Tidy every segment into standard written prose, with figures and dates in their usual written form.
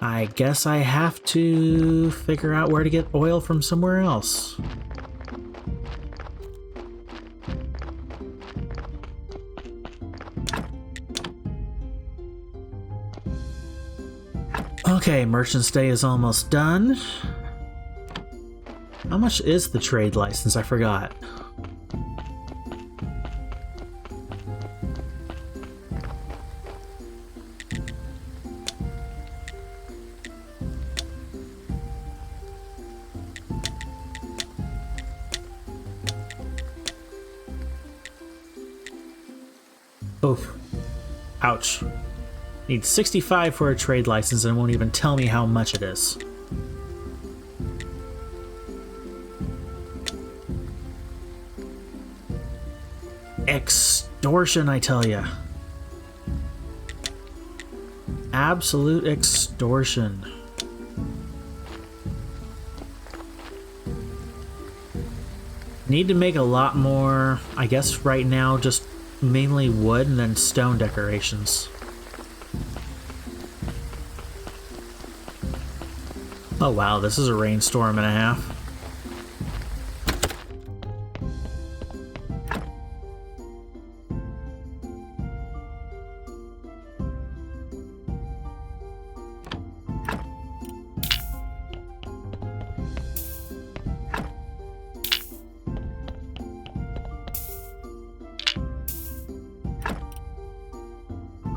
I guess I have to figure out where to get oil from somewhere else. Okay, Merchant's Day is almost done. How much is the trade license? I forgot. Oof. Ouch. Need 65 for a trade license and won't even tell me how much it is. Extortion, I tell ya. Absolute extortion. Need to make a lot more, I guess right now, just mainly wood and then stone decorations. Oh wow, this is a rainstorm and a half.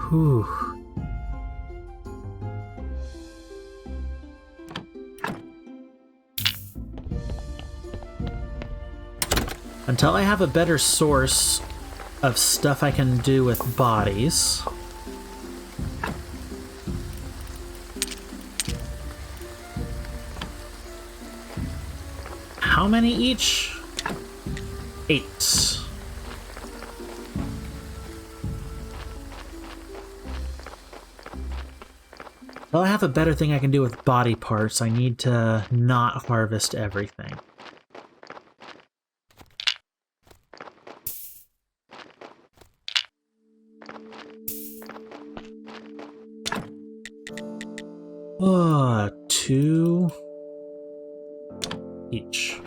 Whew. Until I have a better source of stuff I can do with bodies. How many each? 8. Well, I have a better thing I can do with body parts. I need to not harvest everything. Oh, 2 each.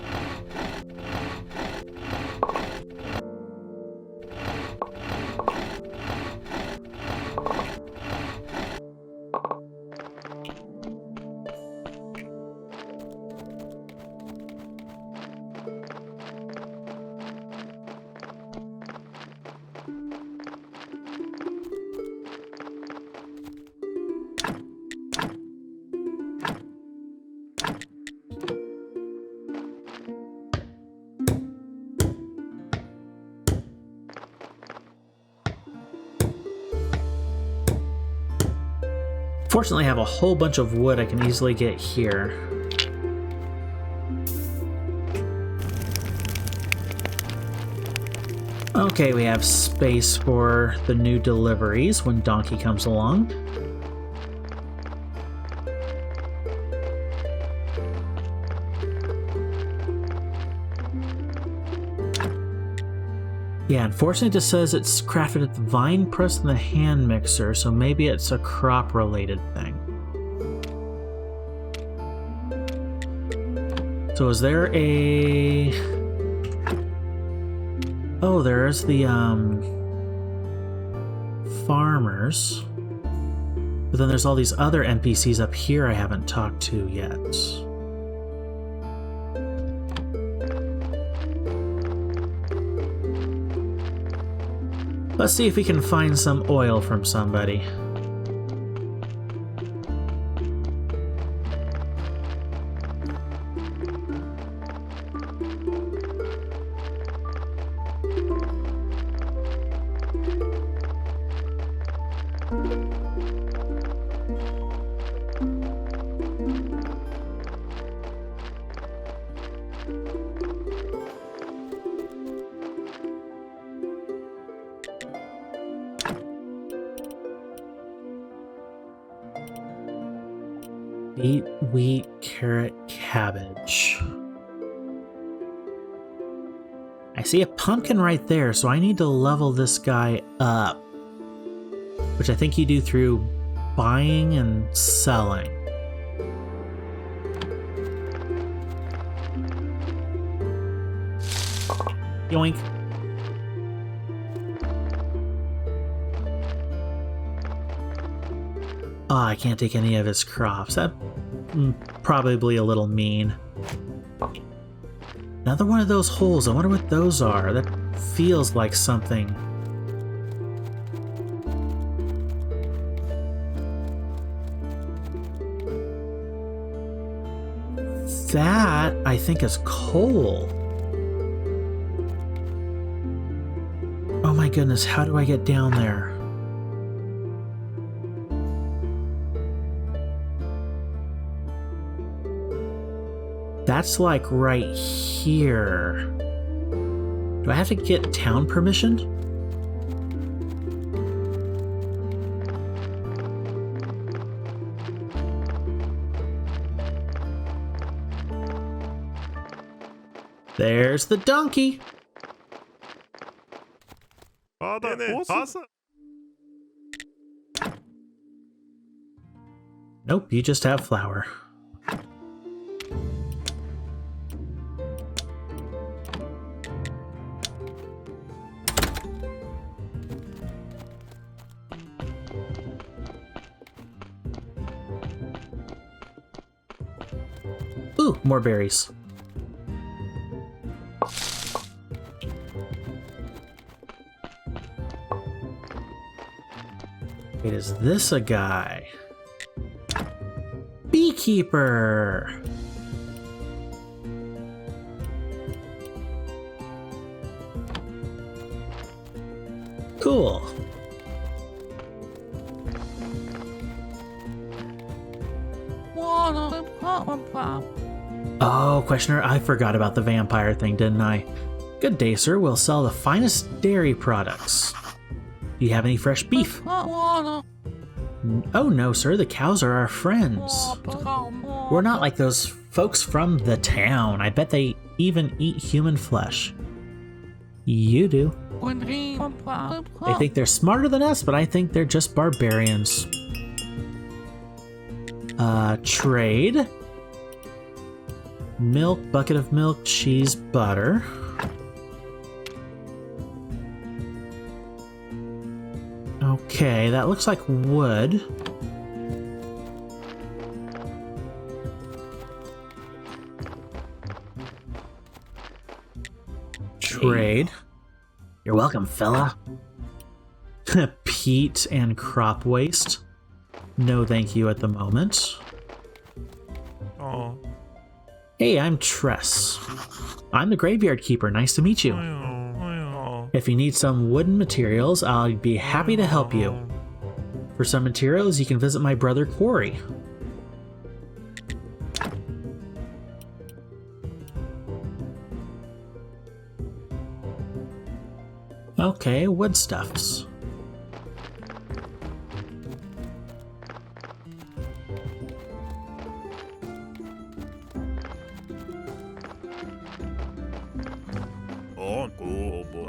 Fortunately, I have a whole bunch of wood I can easily get here. Okay, we have space for the new deliveries when Donkey comes along. Yeah, unfortunately it just says it's crafted at the vine press and the hand mixer, so maybe it's a crop-related thing. So is there a... Oh, there's the, farmers. But then there's all these other NPCs up here I haven't talked to yet. Let's see if we can find some oil from somebody. Beet, wheat, carrot, cabbage. I see a pumpkin right there, so I need to level this guy up. Which I think you do through buying and selling. Yoink. Oh, I can't take any of his crops. That probably a little mean. Another one of those holes. I wonder what those are. That feels like something. That, I think, is coal. Oh my goodness, how do I get down there? That's like right here. Do I have to get town permission? There's the donkey. Nope, you just have flour. Ooh, more berries. Wait, is this a guy? Beekeeper! Cool. Oh, questioner, I forgot about the vampire thing, didn't I? Good day, sir. We'll sell the finest dairy products. Do you have any fresh beef? Oh, no, sir. The cows are our friends. We're not like those folks from the town. I bet they even eat human flesh. You do. They think they're smarter than us, but I think they're just barbarians. Trade. Milk, bucket of milk, cheese, butter. Okay, that looks like wood. Trade. You're welcome, fella. Peat and crop waste. No thank you at the moment. Oh. Hey, I'm Tress. I'm the graveyard keeper. Nice to meet you. If you need some wooden materials, I'll be happy to help you. For some materials, you can visit my brother Quarry. Okay, woodstuffs.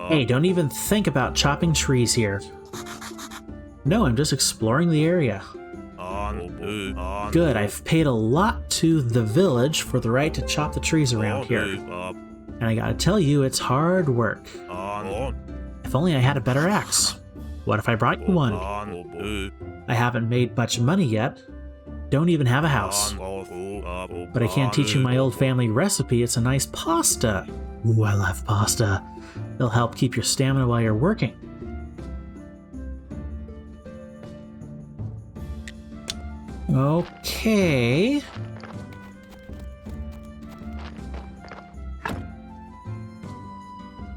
Hey, don't even think about chopping trees here. No, I'm just exploring the area. Good, I've paid a lot to the village for the right to chop the trees around here. And I gotta tell you, it's hard work. If only I had a better axe. What if I brought you one? I haven't made much money yet. Don't even have a house. But I can't teach you my old family recipe. It's a nice pasta. Ooh, I love pasta. It'll help keep your stamina while you're working. Okay.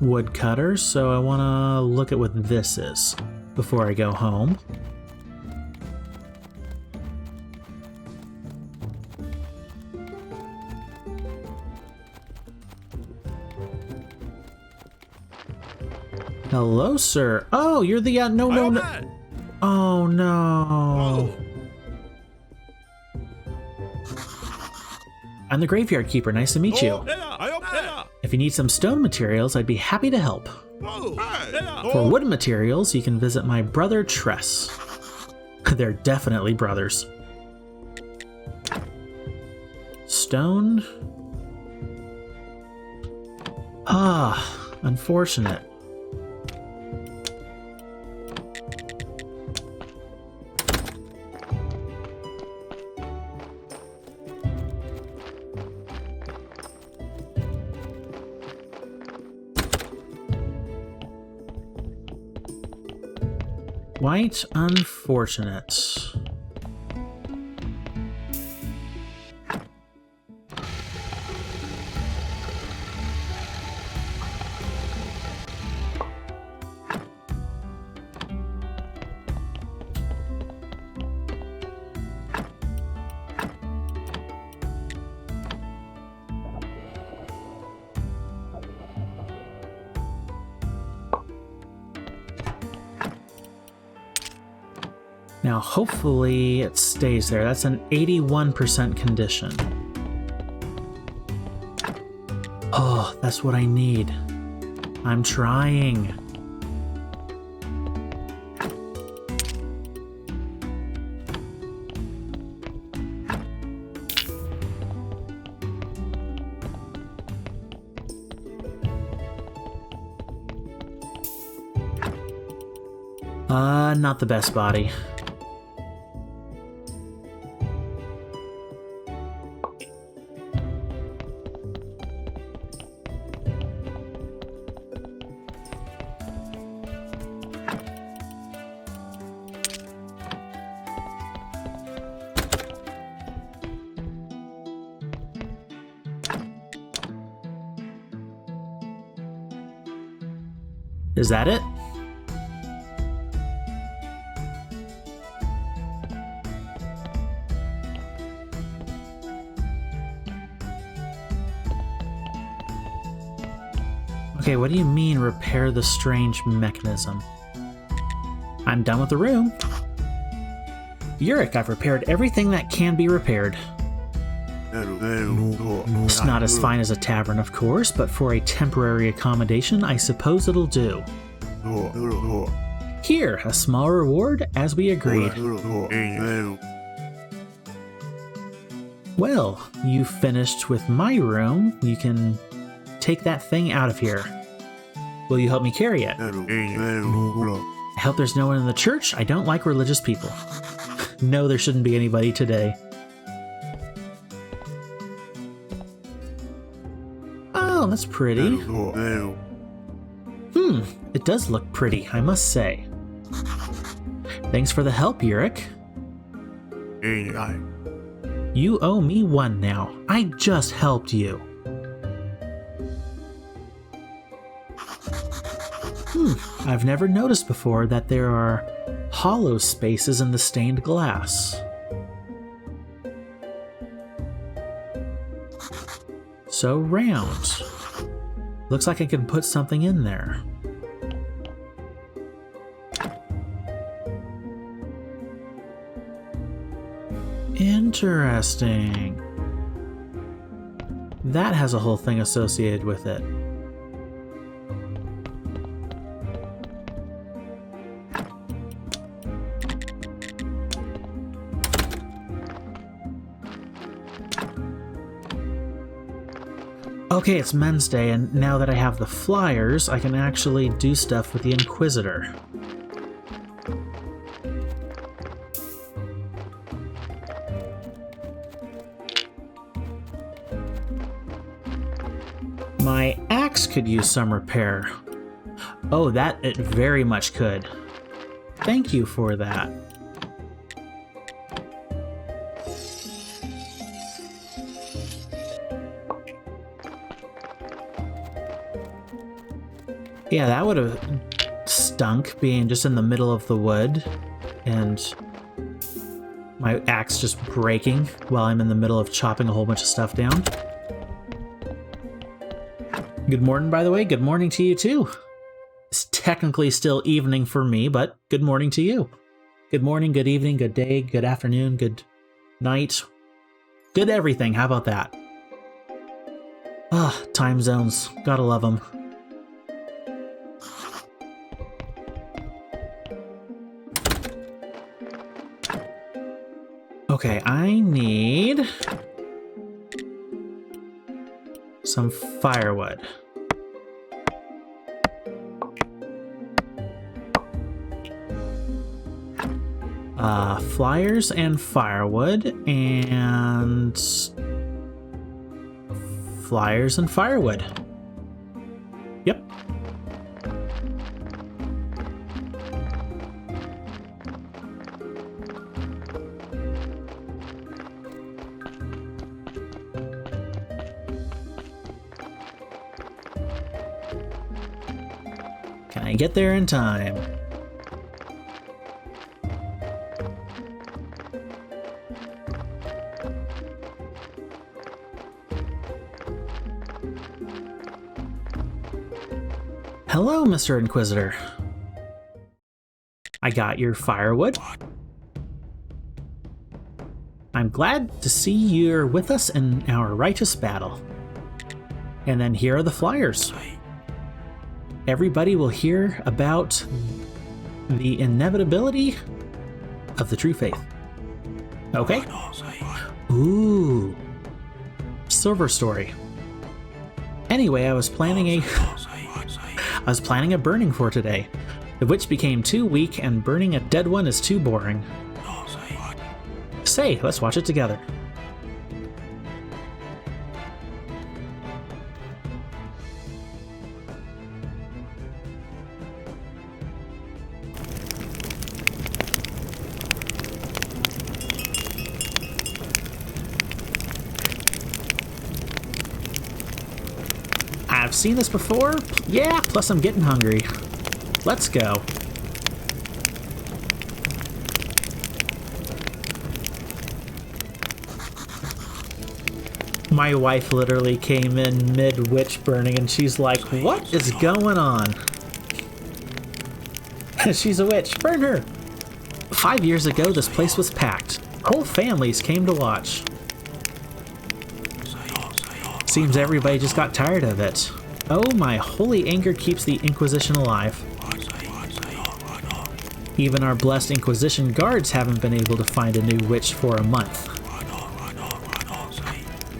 Woodcutter, so I want to look at what this is before I go home. Hello, sir. Oh, you're the no. Oh no. I'm the graveyard keeper. Nice to meet you. If you need some stone materials, I'd be happy to help. For wooden materials, you can visit my brother Tress. They're definitely brothers. Stone. Unfortunate. Quite unfortunate. Now, hopefully it stays there. That's an 81% condition. Oh, that's what I need. I'm trying. Not the best body. Is that it? Okay, what do you mean repair the strange mechanism? I'm done with the room. Yurik, I've repaired everything that can be repaired. It's not as fine as a tavern, of course, but for a temporary accommodation, I suppose it'll do. Here, a small reward, as we agreed. Well, you finished with my room. You can take that thing out of here. Will you help me carry it? I hope there's no one in the church. I don't like religious people. No, there shouldn't be anybody today. Oh, that's pretty. It does look pretty, I must say. Thanks for the help, Yurik. You owe me one now. I just helped you. I've never noticed before that there are hollow spaces in the stained glass. So round. Looks like I can put something in there. Interesting. That has a whole thing associated with it. Okay, it's Men's Day, and now that I have the flyers, I can actually do stuff with the Inquisitor. My axe could use some repair. Oh, that it very much could. Thank you for that. Yeah, that would have stunk, being just in the middle of the wood and my axe just breaking while I'm in the middle of chopping a whole bunch of stuff down. Good morning, by the way. Good morning to you, too. It's technically still evening for me, but good morning to you. Good morning, good evening, good day, good afternoon, good night. Good everything. How about that? Ah, time zones. Gotta love them. Okay, I need some firewood. Flyers and firewood, and flyers and firewood. Yep. Can I get there in time? Hello, Mr. Inquisitor. I got your firewood. I'm glad to see you're with us in our righteous battle. And then here are the flyers. Everybody will hear about the inevitability of the true faith. Okay? Ooh. Silver story. Anyway, I was planning a burning for today. The witch became too weak, and burning a dead one is too boring. Say, let's watch it together. I've seen this before. Yeah, plus I'm getting hungry. Let's go. My wife literally came in mid-witch burning and she's like, what is going on? She's a witch. Burn her! 5 years ago, this place was packed. Whole families came to watch. Seems everybody just got tired of it. Oh, my holy anger keeps the Inquisition alive. Even our blessed Inquisition guards haven't been able to find a new witch for a month.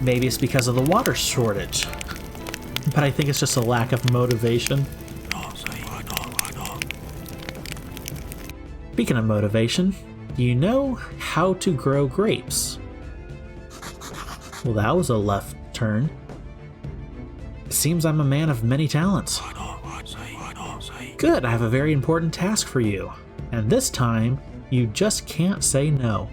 Maybe it's because of the water shortage. But I think it's just a lack of motivation. Speaking of motivation, do you know how to grow grapes? Well, that was a left turn. It seems I'm a man of many talents. Good, I have a very important task for you. And this time, you just can't say no.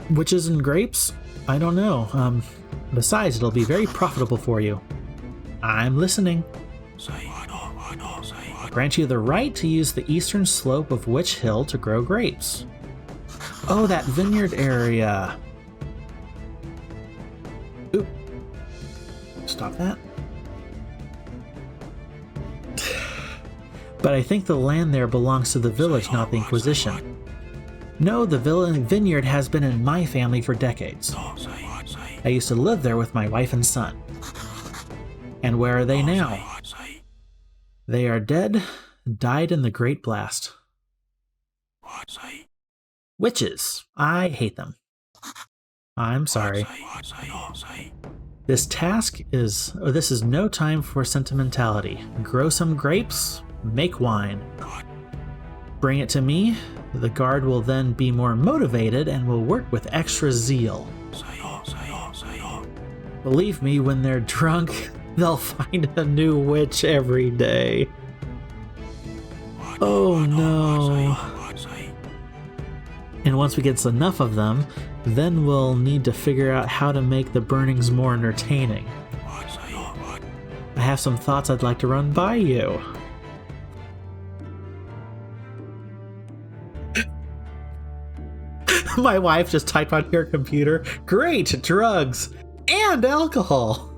Witches and grapes? I don't know. Besides, it'll be very profitable for you. I'm listening. I'll grant you the right to use the eastern slope of Witch Hill to grow grapes. Oh, that vineyard area. Oop. Stop that. But I think the land there belongs to the village, not the Inquisition. No, the vineyard has been in my family for decades. I used to live there with my wife and son. And where are they now? They are dead, died in the Great Blast. Witches. I hate them. I'm sorry. This is no time for sentimentality. Grow some grapes, make wine. Bring it to me. The guard will then be more motivated and will work with extra zeal. Believe me, when they're drunk, they'll find a new witch every day. Oh no. And once we get enough of them, then we'll need to figure out how to make the burnings more entertaining. I have some thoughts I'd like to run by you. My wife just typed on her computer, great, drugs and alcohol.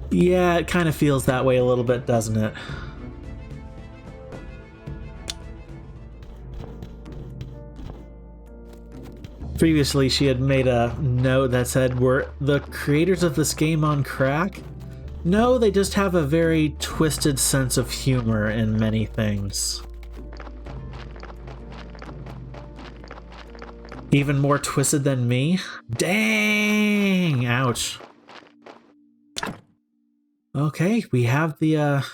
Yeah, it kind of feels that way a little bit, doesn't it? Previously, she had made a note that said, were the creators of this game on crack? No, they just have a very twisted sense of humor in many things. Even more twisted than me? Dang! Ouch. Okay, we have the,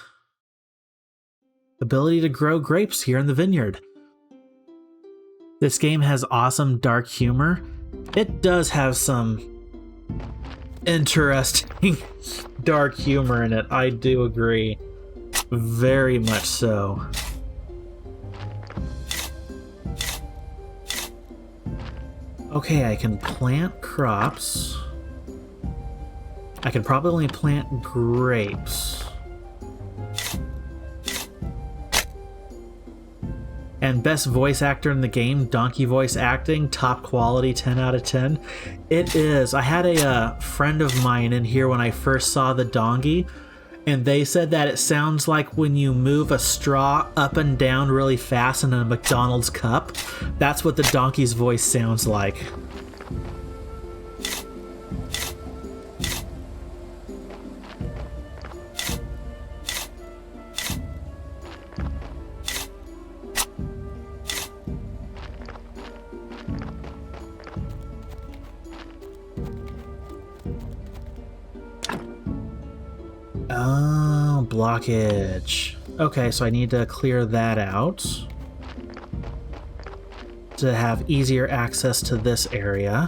ability to grow grapes here in the vineyard. This game has awesome dark humor. It does have some interesting dark humor in it, I do agree. Very much so. Okay, I can plant crops. I can probably plant grapes. And best voice actor in the game, donkey voice acting, top quality, 10 out of 10. It is. I had a friend of mine in here when I first saw the donkey, and they said that it sounds like when you move a straw up and down really fast in a McDonald's cup. That's what the donkey's voice sounds like. Oh, blockage. Okay, so I need to clear that out to have easier access to this area.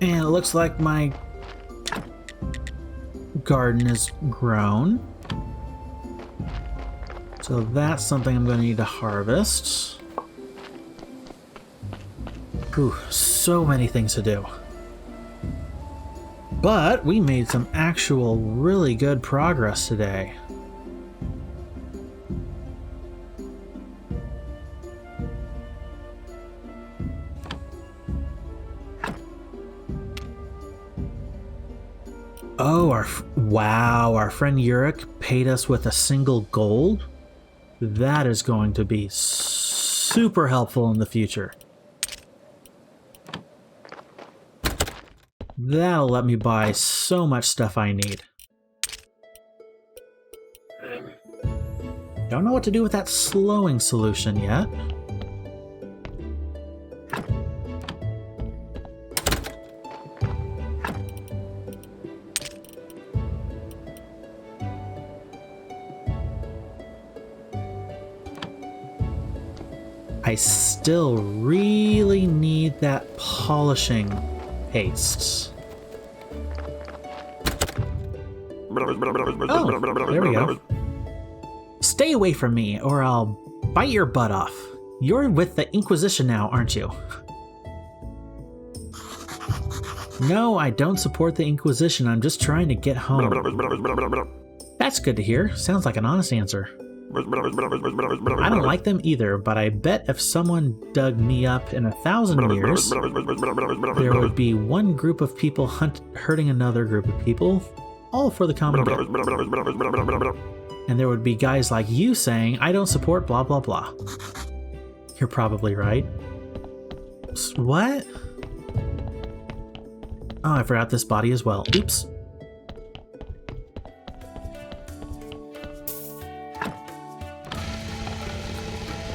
And it looks like my garden is grown. So that's something I'm going to need to harvest. Whew, so many things to do. But we made some actual really good progress today. Oh, wow, our friend Yurik paid us with a single gold? That is going to be super helpful in the future. That'll let me buy so much stuff I need. Don't know what to do with that slowing solution yet. I still really need that polishing paste. Oh, there we go. Stay away from me or I'll bite your butt off. You're with the Inquisition now, aren't you? No, I don't support the Inquisition. I'm just trying to get home. That's good to hear. Sounds like an honest answer. I don't like them either, but I bet if someone dug me up in 1,000 years, there would be one group of people hurting another group of people, all for the common good. And there would be guys like you saying, I don't support blah blah blah. You're probably right. What? Oh, I forgot this body as well. Oops.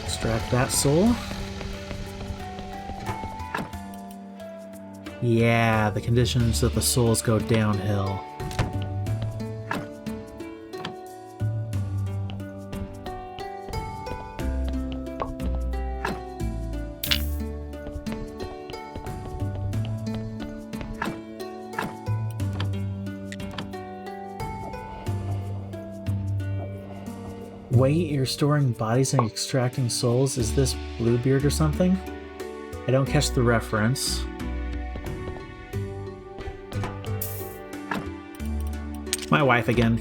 Extract that soul. Yeah, the conditions of the souls go downhill. Wait, you're storing bodies and extracting souls? Is this Bluebeard or something? I don't catch the reference. My wife again.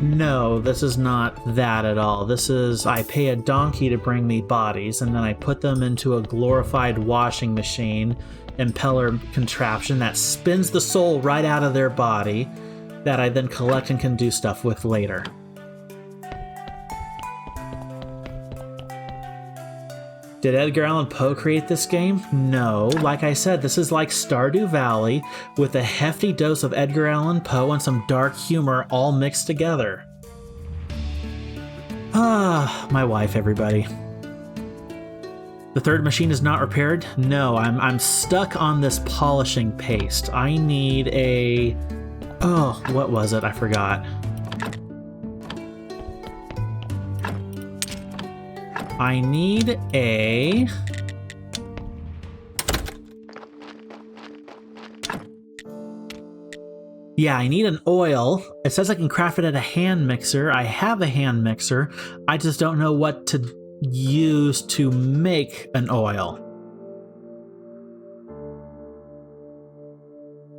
No, this is not that at all. This is, I pay a donkey to bring me bodies, and then I put them into a glorified washing machine impeller contraption that spins the soul right out of their body that I then collect and can do stuff with later. Did Edgar Allan Poe create this game? No. Like I said, this is like Stardew Valley with a hefty dose of Edgar Allan Poe and some dark humor all mixed together. Ah, my wife, everybody. The third machine is not repaired? No, I'm stuck on this polishing paste. I need a... Oh, what was it? I forgot. I need a... Yeah, I need an oil. It says I can craft it at a hand mixer. I have a hand mixer. I just don't know what to use to make an oil.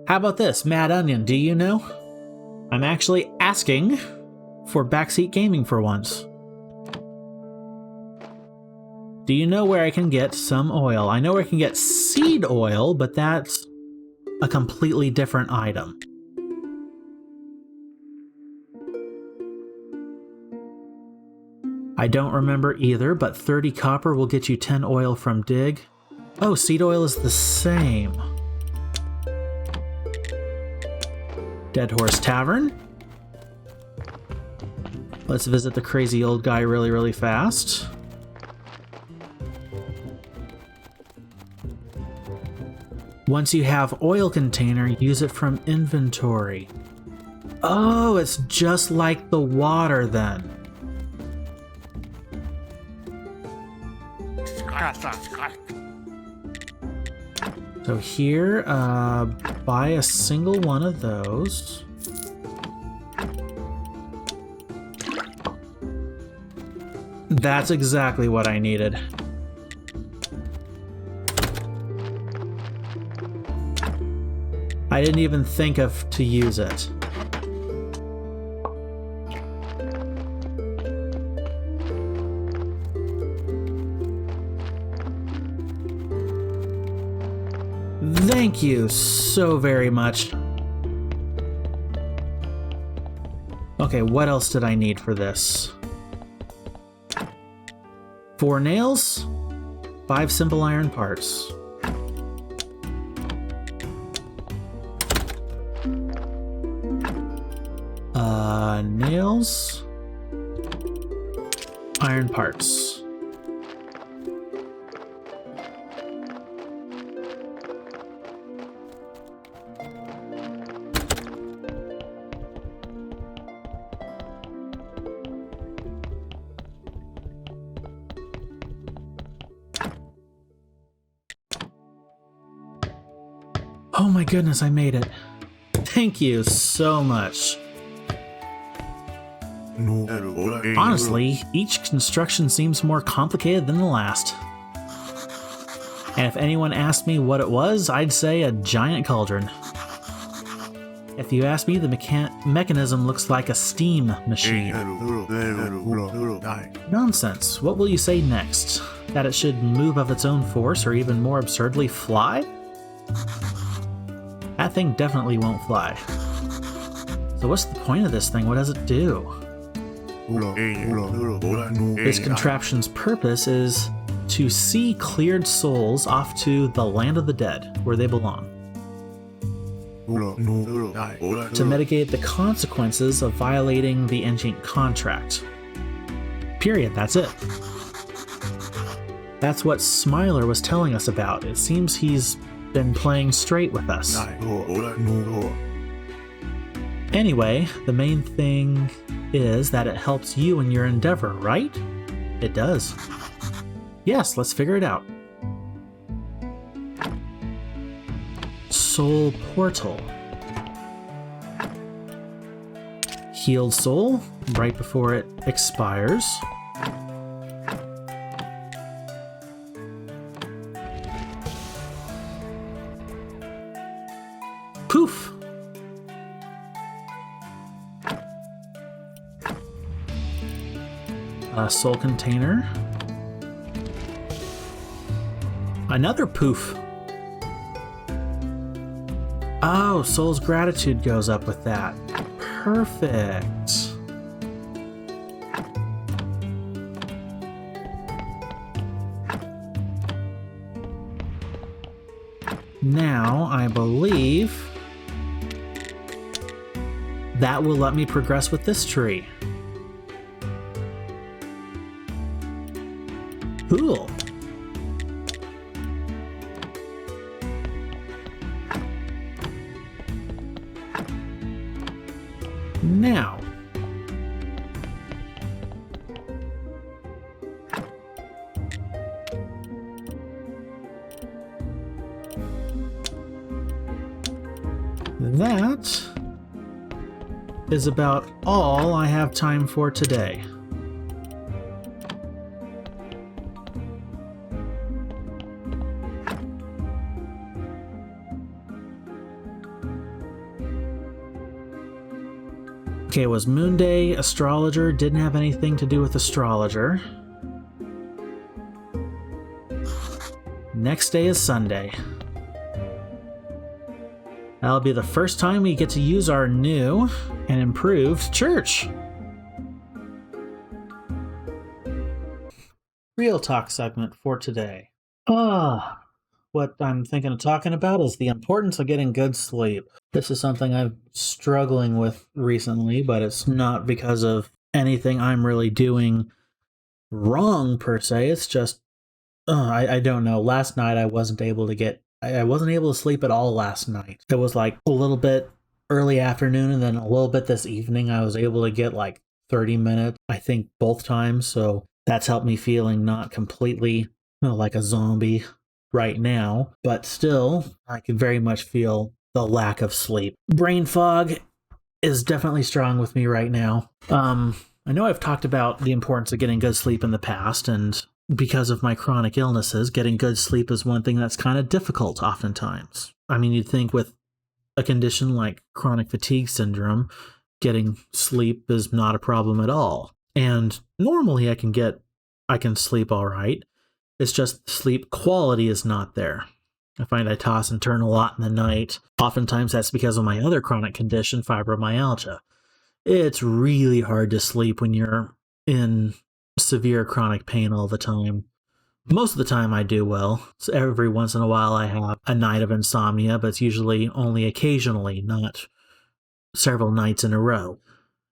How about this, Mad Onion, do you know? I'm actually asking for backseat gaming for once. Do you know where I can get some oil? I know where I can get seed oil, but that's a completely different item. I don't remember either, but 30 copper will get you 10 oil from Dig. Oh, seed oil is the same. Dead Horse Tavern. Let's visit the crazy old guy really, really fast. Once you have oil container, use it from inventory. Oh, it's just like the water then. So here, buy a single one of those. That's exactly what I needed. I didn't even think of to use it. Thank you so very much. Okay, what else did I need for this? 4 nails, 5 simple iron parts. Nails, iron parts. Oh my goodness, I made it. Thank you so much. Honestly, each construction seems more complicated than the last. And if anyone asked me what it was, I'd say a giant cauldron. If you ask me, the mechanism looks like a steam machine. Nonsense. What will you say next? That it should move of its own force, or even more absurdly, fly? That thing definitely won't fly. So what's the point of this thing? What does it do? This contraption's purpose is to see cleared souls off to the land of the dead, where they belong. To mitigate the consequences of violating the ancient contract. Period, that's it. That's what Smiler was telling us about. It seems he's been playing straight with us. Anyway, the main thing is that it helps you in your endeavor, right? It does. Yes, let's figure it out. Soul Portal. Healed soul, right before it expires. Poof! A soul container. Another poof. Oh, soul's gratitude goes up with that. Perfect. Now, I believe that will let me progress with this tree. Cool. Now, that is about all I have time for today. Okay, it was Moon Day, Astrologer, didn't have anything to do with Astrologer. Next day is Sunday. That'll be the first time we get to use our new and improved church. Real talk segment for today. What I'm thinking of talking about is the importance of getting good sleep. This is something I'm struggling with recently, but it's not because of anything I'm really doing wrong per se. It's just, I don't know. Last night I wasn't able to sleep at all last night. It was like a little bit early afternoon and then a little bit this evening. I was able to get like 30 minutes, I think both times. So that's helped me feeling not completely like a zombie right now, but still I can very much feel the lack of sleep. Brain fog is definitely strong with me right now. I know I've talked about the importance of getting good sleep in the past, and because of my chronic illnesses, getting good sleep is one thing that's kind of difficult oftentimes. I mean, you'd think with a condition like chronic fatigue syndrome, getting sleep is not a problem at all. And normally I can sleep all right. It's just sleep quality is not there. I find I toss and turn a lot in the night. Oftentimes that's because of my other chronic condition, fibromyalgia. It's really hard to sleep when you're in severe chronic pain all the time. Most of the time I do well. So every once in a while I have a night of insomnia, but it's usually only occasionally, not several nights in a row.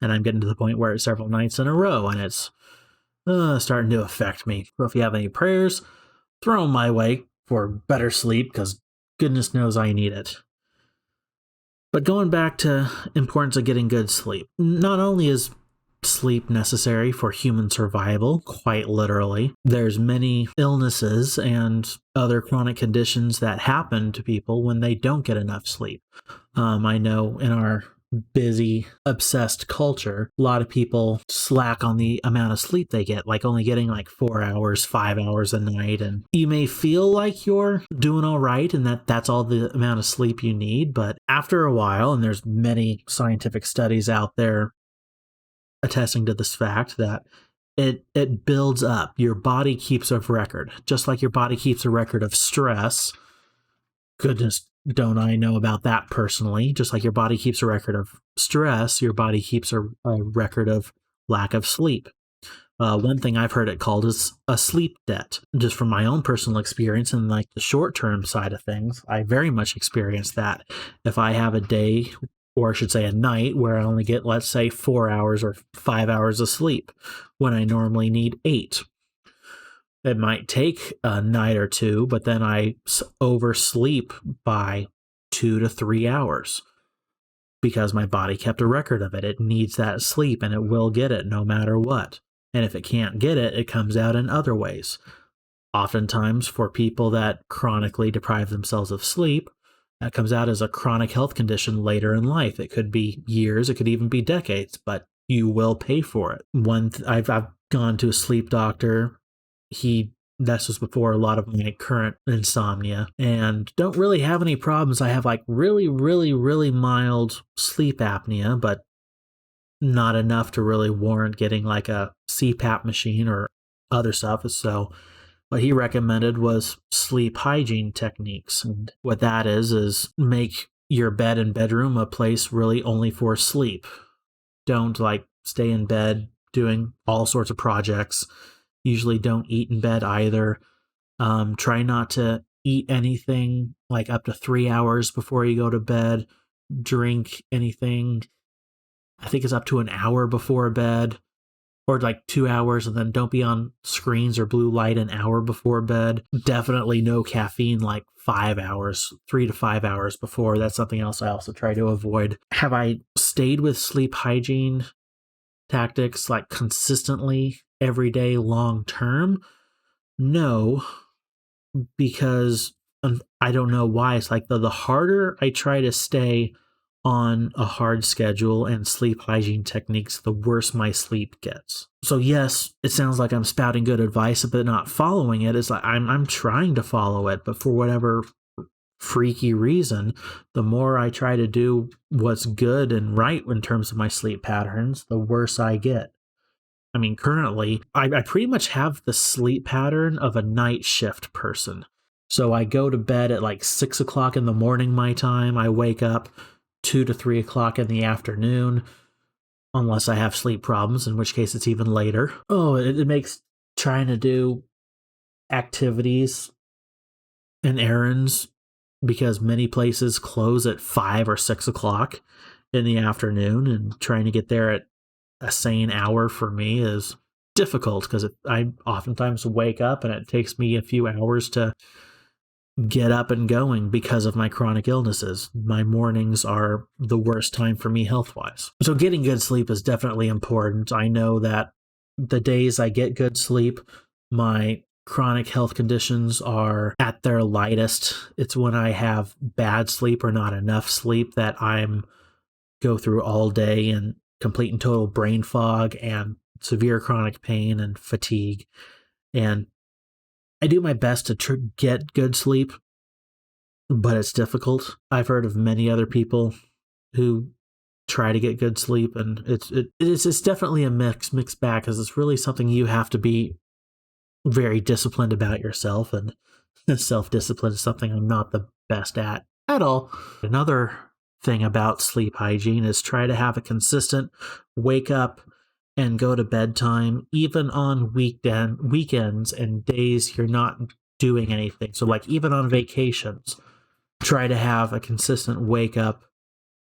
And I'm getting to the point where it's several nights in a row and it's starting to affect me. So if you have any prayers, throw them my way for better sleep, because goodness knows I need it. But going back to importance of getting good sleep, not only is sleep necessary for human survival, quite literally, there's many illnesses and other chronic conditions that happen to people when they don't get enough sleep. I know in our busy, obsessed culture, a lot of people slack on the amount of sleep they get, like only getting like 4 hours, 5 hours a night. And you may feel like you're doing all right and that's all the amount of sleep you need. But after a while, and there's many scientific studies out there attesting to this fact, that it builds up. Your body keeps a record, just like your body keeps a record of stress. Goodness, don't I know about that personally? Just like your body keeps a record of stress, your body keeps a record of lack of sleep. One thing I've heard it called is a sleep debt. Just from my own personal experience and like the short-term side of things, I very much experience that. If I have a day, or I should say a night, where I only get, let's say, 4 hours or 5 hours of sleep when I normally need 8. It might take a night or two, but then I oversleep by 2 to 3 hours because my body kept a record of it. It needs that sleep and it will get it no matter what. And if it can't get it, it comes out in other ways. Oftentimes for people that chronically deprive themselves of sleep, that comes out as a chronic health condition later in life. It could be years, it could even be decades, but you will pay for it. I've gone to a sleep doctor. This was before a lot of my current insomnia, and don't really have any problems. I have like really, really, really mild sleep apnea, but not enough to really warrant getting like a CPAP machine or other stuff. So what he recommended was sleep hygiene techniques. And what that is make your bed and bedroom a place really only for sleep. Don't like stay in bed doing all sorts of projects. Usually don't eat in bed either. Try not to eat anything like up to 3 hours before you go to bed, drink anything, I think it's up to an hour before bed, or like 2 hours, and then don't be on screens or blue light an hour before bed. Definitely no caffeine like 5 hours, 3 to 5 hours before. That's something else I also try to avoid. Have I stayed with sleep hygiene tactics like consistently every day long term? No, because I don't know why. It's like the harder I try to stay on a hard schedule and sleep hygiene techniques, the worse my sleep gets. So yes, it sounds like I'm spouting good advice, but not following it. It's like I'm trying to follow it, but for whatever freaky reason, the more I try to do what's good and right in terms of my sleep patterns, the worse I get. I mean, currently, I pretty much have the sleep pattern of a night shift person. So I go to bed at like 6 o'clock in the morning, my time. I wake up 2 to 3 o'clock in the afternoon, unless I have sleep problems, in which case it's even later. Oh, it makes trying to do activities and errands, because many places close at 5 or 6 o'clock in the afternoon, and trying to get there at a sane hour for me is difficult, because I oftentimes wake up and it takes me a few hours to get up and going because of my chronic illnesses. My mornings are the worst time for me health-wise. So getting good sleep is definitely important. I know that the days I get good sleep, my chronic health conditions are at their lightest. It's when I have bad sleep or not enough sleep that I'm go through all day and complete and total brain fog and severe chronic pain and fatigue. And I do my best to get good sleep, but it's difficult. I've heard of many other people who try to get good sleep, and it's definitely a mixed bag, because it's really something you have to be very disciplined about yourself, and self-discipline is something I'm not the best at all. Another thing about sleep hygiene is try to have a consistent wake up and go to bed time, even on weekends and days you're not doing anything. So like even on vacations, try to have a consistent wake up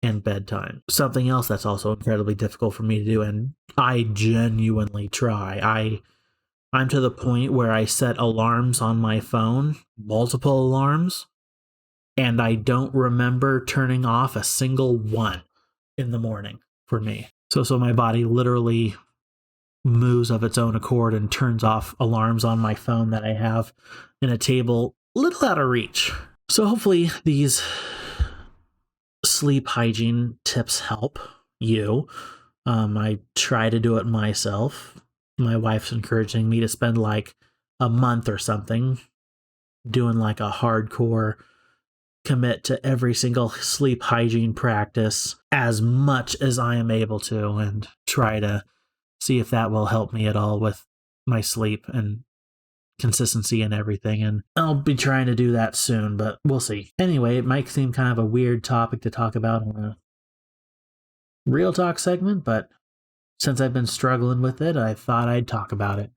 and bedtime. Something else that's also incredibly difficult for me to do, and I genuinely try. I'm to the point where I set alarms on my phone, multiple alarms, and I don't remember turning off a single one in the morning for me. So my body literally moves of its own accord and turns off alarms on my phone that I have in a table a little out of reach. So hopefully these sleep hygiene tips help you. I try to do it myself. My wife's encouraging me to spend like a month or something doing like a hardcore commit to every single sleep hygiene practice as much as I am able to, and try to see if that will help me at all with my sleep and consistency and everything. And I'll be trying to do that soon, but we'll see. Anyway, it might seem kind of a weird topic to talk about on a real talk segment, but since I've been struggling with it, I thought I'd talk about it.